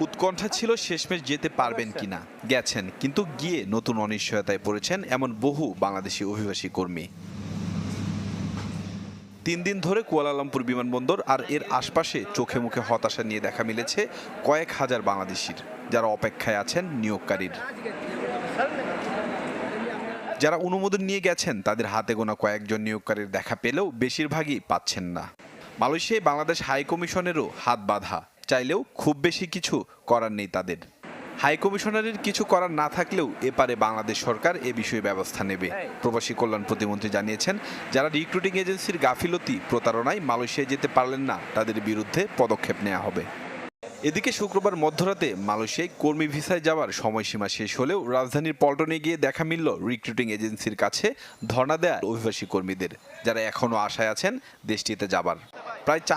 উৎকণ্ঠা ছিল শেষমেশ যেতে পারবেন কিনা। গেছেন, কিন্তু গিয়ে নতুন অনিশ্চয়তায় পড়েছেন এমন বহু বাংলাদেশি অভিবাসী কর্মী। 3 দিন ধরে কুয়ালালামপুর বিমানবন্দর আর এর আশপাশে চোখে মুখে হতাশা নিয়ে দেখা মিলেছে কয়েক হাজার বাংলাদেশির, যারা অপেক্ষায় আছেন নিয়োগকারীর। যারা অনুমোদন নিয়ে গেছেন তাদের হাতে গোনা কয়েকজন নিয়োগকারীর দেখা পেলেও বেশিরভাগই পাচ্ছেন না। মালয়েশিয়ায় বাংলাদেশ হাই কমিশনেরও হাত বাঁধা, চাইলেও খুব বেশি কিছু করার নেই তাদের। হাই কমিশনারের কিছু করার না থাকলেও এপারে বাংলাদেশ সরকার এ বিষয়ে ব্যবস্থা নেবে। প্রবাসী কল্যাণ প্রতিমন্ত্রী জানিয়েছেন, যারা রিক্রুটিং এজেন্সির গাফিলতি প্রতারণায় মালয়েশিয়ায় যেতে পারলেন না তাদের বিরুদ্ধে পদক্ষেপ নেওয়া হবে। এদিকে শুক্রবার মধ্যরাতে মালয়েশিয়ায় কর্মী ভিসায় যাওয়ার সময়সীমা শেষ হলেও রাজধানীর পল্টনে গিয়ে দেখা মিলল রিক্রুটিং এজেন্সির কাছে ধর্ণা দেয়া অভিবাসী কর্মীদের, যারা এখনও আশায় আছেন দেশটিতে যাবার। প্রায়